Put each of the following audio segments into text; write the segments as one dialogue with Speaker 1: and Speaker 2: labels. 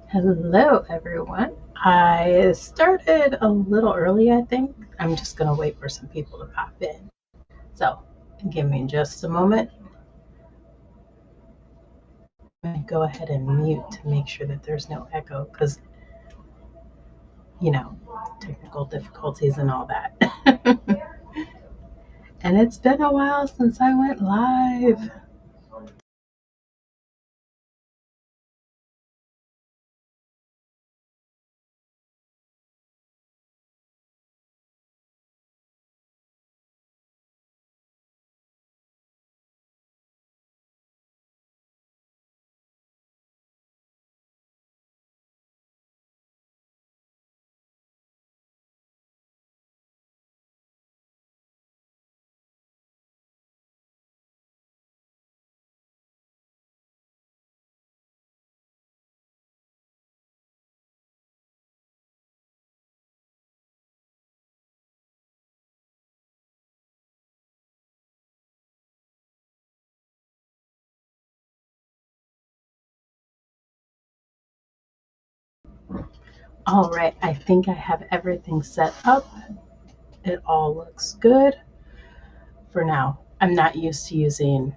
Speaker 1: Hello, everyone. I started a little early, I think. I'm just going to wait for some people to pop in. So, give me just a moment. I'm going to go ahead and mute to make sure that there's no echo because, you know, technical difficulties and all that. And it's been a while since I went live. All right, I think I have everything set up. It all looks good for now. I'm not used to using,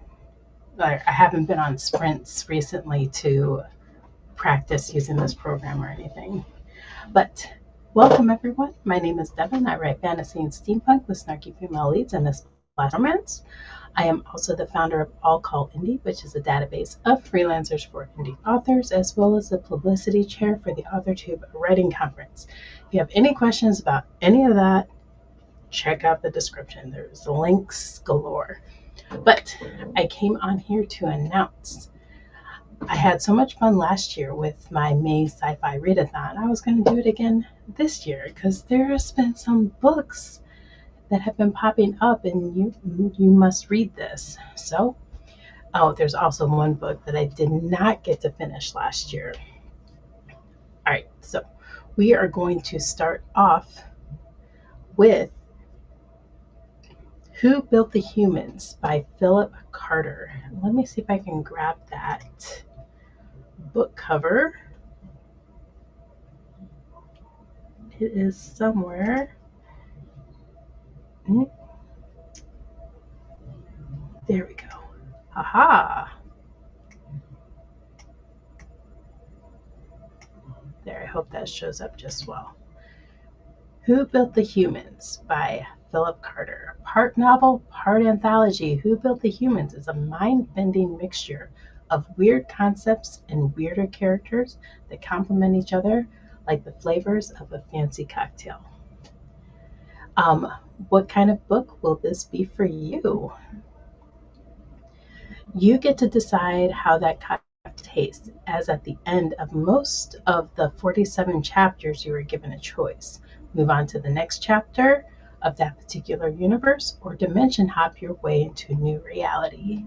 Speaker 1: like, I haven't been on sprints recently to practice using this program or anything. But welcome, everyone. My name is Devin. I write fantasy and steampunk with snarky female leads and a splash romance. I am also the founder of All Call Indie, which is a database of freelancers for indie authors, as well as the publicity chair for the AuthorTube Writing Conference. If you have any questions about any of that, check out the description. There's links galore. But I came on here to announce I had so much fun last year with my May Sci-Fi Readathon. I was going to do it again this year because there's been some books that have been popping up, and you must read this. So, oh, there's also one book that I did not get to finish last year. All right, so we are going to start off with Who Built the Humans by Philip Carter. Let me see if I can grab that book cover. It is somewhere. There we go. Haha. There, I hope that shows up just well. Who Built the Humans by Philip Carter. Part novel, part anthology, Who Built the Humans is a mind-bending mixture of weird concepts and weirder characters that complement each other like the flavors of a fancy cocktail. What kind of book will this be for you? You get to decide how that cocktail tastes, as at the end of most of the 47 chapters, you are given a choice. Move on to the next chapter of that particular universe, or dimension hop your way into new reality.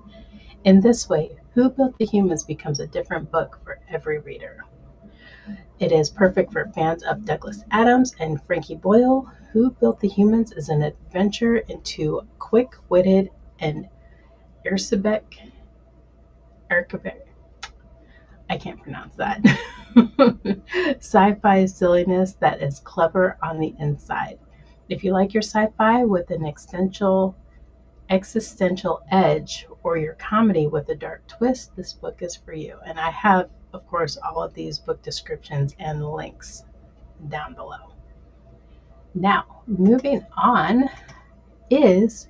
Speaker 1: In this way, Who Built the Humans becomes a different book for every reader. It is perfect for fans of Douglas Adams and Frankie Boyle. Who Built the Humans is an adventure into quick-witted and Ercebek. I can't pronounce that. Sci-fi silliness that is clever on the inside. If you like your sci-fi with an existential edge, or your comedy with a dark twist, this book is for you. And I have, of course, all of these book descriptions and links down below. Now, moving on is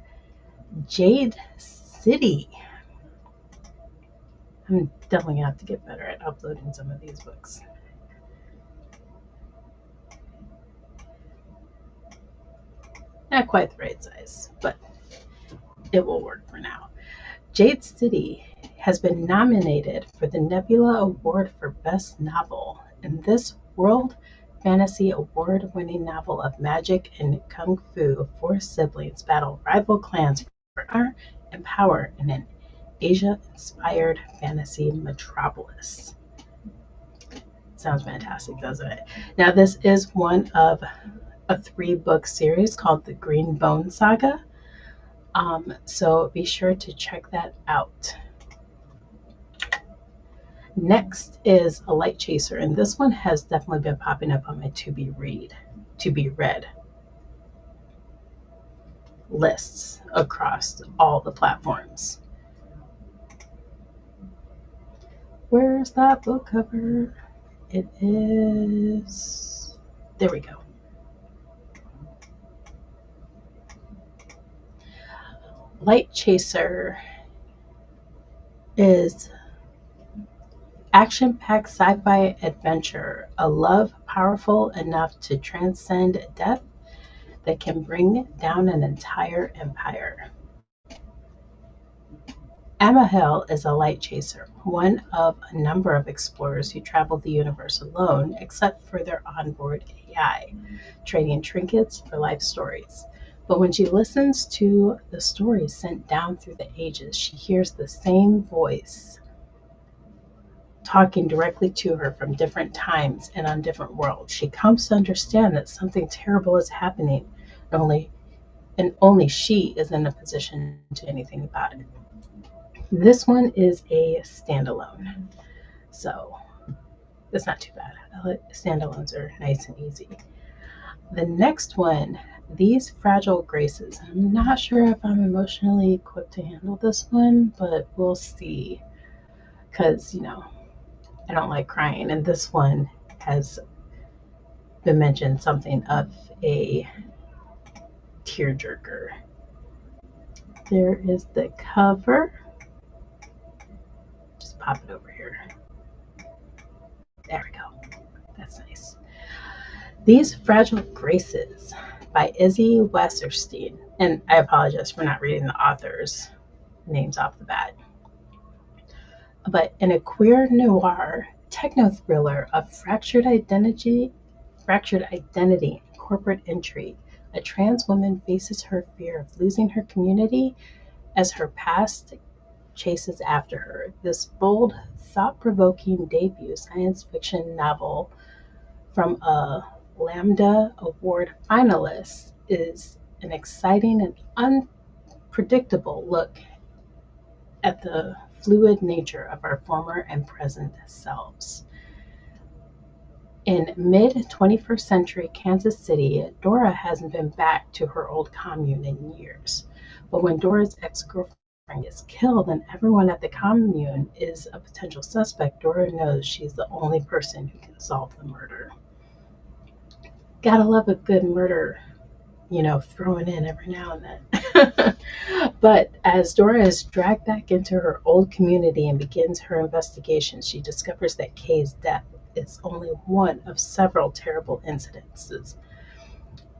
Speaker 1: Jade City. I'm definitely gonna have to get better at uploading some of these books. Not quite the right size, but it will work for now. Jade City has been nominated for the Nebula Award for Best Novel. In this world fantasy award-winning novel of magic and kung fu, four siblings battle rival clans for honor and power in an Asia-inspired fantasy metropolis. Sounds fantastic, doesn't it? Now, this is one of a 3-book series called the Green Bone Saga. So be sure to check that out. Next is a light chaser, and this one has definitely been popping up on my to be read lists across all the platforms. Where's that book cover? It is, there we go. Light Chaser is action-packed sci-fi adventure, a love powerful enough to transcend death that can bring down an entire empire. Amahel is a light chaser, one of a number of explorers who travel the universe alone, except for their onboard AI, trading trinkets for life stories. But when she listens to the stories sent down through the ages, she hears the same voice talking directly to her from different times and on different worlds. She comes to understand that something terrible is happening, and only she is in a position to do anything about it. This one is a standalone, so it's not too bad. Standalones are nice and easy. The next one, These Fragile Graces. I'm not sure if I'm emotionally equipped to handle this one, but we'll see. Because, I don't like crying, and this one has been mentioned something of a tearjerker. There is the cover. Just pop it over here. There we go. That's nice. These Fragile Graces by Izzy Wasserstein. And I apologize for not reading the author's names off the bat. But in a queer noir techno thriller of fractured identity, and corporate intrigue, a trans woman faces her fear of losing her community as her past chases after her. This bold, thought-provoking debut science fiction novel from a Lambda Award finalist is an exciting and unpredictable look at the fluid nature of our former and present selves. In mid-21st century Kansas City, Dora hasn't been back to her old commune in years. But when Dora's ex-girlfriend is killed and everyone at the commune is a potential suspect, Dora knows she's the only person who can solve the murder. Gotta love a good murder, thrown in every now and then. But as Dora is dragged back into her old community and begins her investigation, she discovers that Kay's death is only one of several terrible incidences.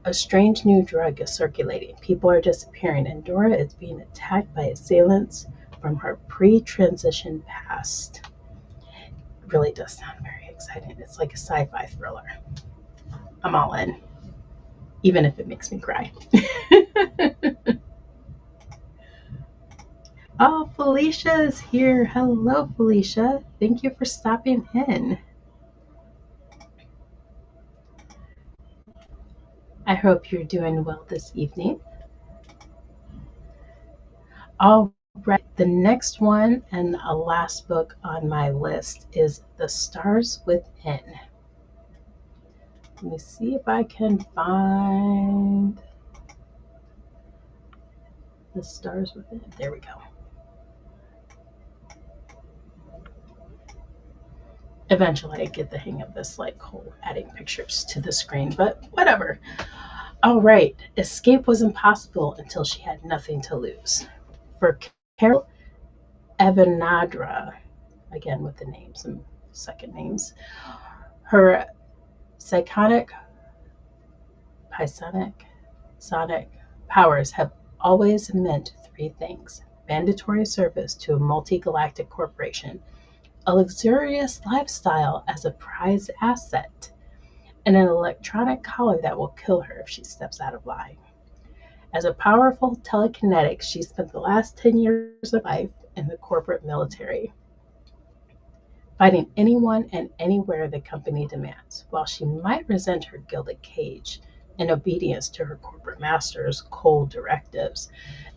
Speaker 1: A strange new drug is circulating, people are disappearing, and Dora is being attacked by assailants from her pre-transition past. It really does sound very exciting. It's like a sci-fi thriller. I'm all in, even if it makes me cry. Oh, Felicia is here. Hello, Felicia. Thank you for stopping in. I hope you're doing well this evening. All right, the next one and a last book on my list is The Stars Within. Let me see if I can find The Stars Within. There we go. Eventually I get the hang of this whole adding pictures to the screen, but whatever. All right, escape was impossible until she had nothing to lose. For Carol Evanadra, again with the names and second names, her psionic powers have always meant three things: mandatory service to a multi-galactic corporation, a luxurious lifestyle as a prized asset, and an electronic collar that will kill her if she steps out of line. As a powerful telekinetic, she spent the last 10 years of life in the corporate military, fighting anyone and anywhere the company demands. While she might resent her gilded cage and obedience to her corporate masters' cold directives,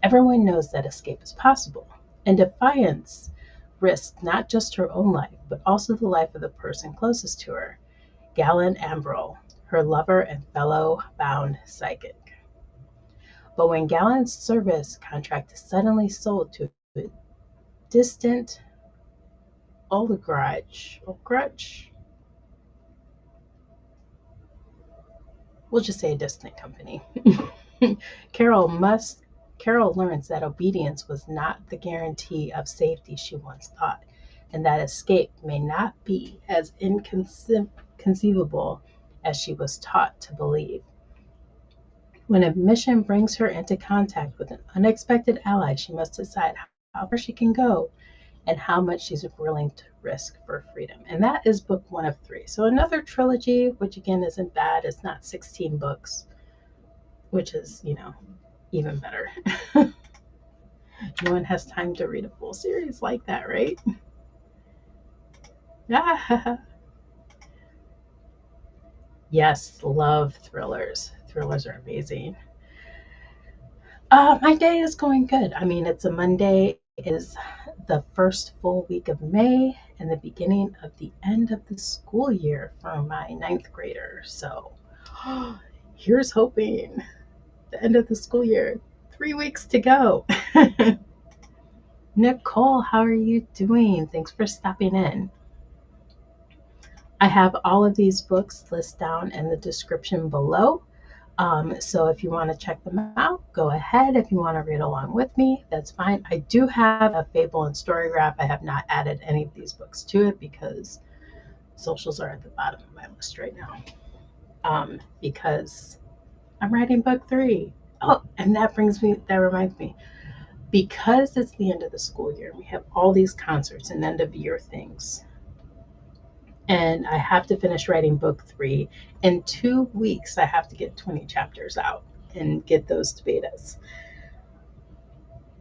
Speaker 1: everyone knows that escape is possible. In defiance risked not just her own life, but also the life of the person closest to her, Galen Ambrell, her lover and fellow bound psychic. But when Galen's service contract is suddenly sold to a distant oligarch, we'll just say a distant company, Carol learns that obedience was not the guarantee of safety she once thought, and that escape may not be as inconceivable as she was taught to believe. When a mission brings her into contact with an unexpected ally, she must decide how far she can go and how much she's willing to risk for freedom. And that is book 1 of 3. So another trilogy, which again isn't bad. It's not 16 books, which is, even better. No one has time to read a full series like that, right? Yes, love thrillers. Thrillers are amazing. My day is going good. I mean, it's a Monday. It is the first full week of May and the beginning of the end of the school year for my 9th grader. So here's hoping. The end of the school year. 3 weeks to go. Nicole, how are you doing? Thanks for stopping in. I have all of these books listed down in the description below. So if you want to check them out, go ahead. If you want to read along with me, that's fine. I do have a Fable and Story Graph. I have not added any of these books to it because socials are at the bottom of my list right now. Because I'm writing book 3. Oh, and that reminds me, because it's the end of the school year, we have all these concerts and end of year things. And I have to finish writing book 3. In 2 weeks, I have to get 20 chapters out and get those to betas.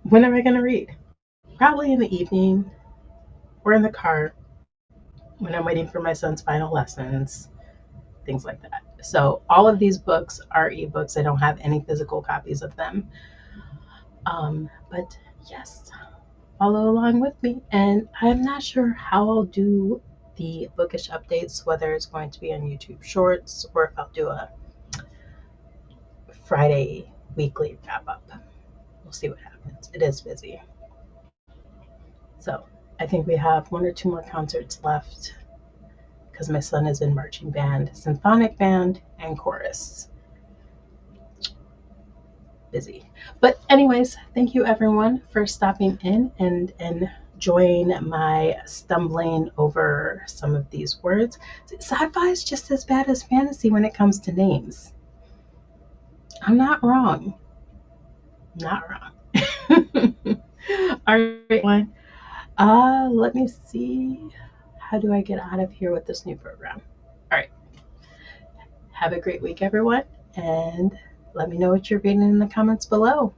Speaker 1: When am I going to read? Probably in the evening or in the car when I'm waiting for my son's final lessons, things like that. So all of these books are ebooks. I don't have any physical copies of them. But yes, follow along with me. And I'm not sure how I'll do the bookish updates, whether it's going to be on YouTube Shorts or if I'll do a Friday weekly wrap up. We'll see what happens. It is busy. So I think we have 1 or 2 more concerts left because my son is in marching band, symphonic band, and chorus. Busy. But anyways, thank you everyone for stopping in and enjoying my stumbling over some of these words. Sci-fi is just as bad as fantasy when it comes to names. I'm not wrong. Not wrong. All right, everyone. Let me see. How do I get out of here with this new program? All right. Have a great week, everyone, and let me know what you're reading in the comments below.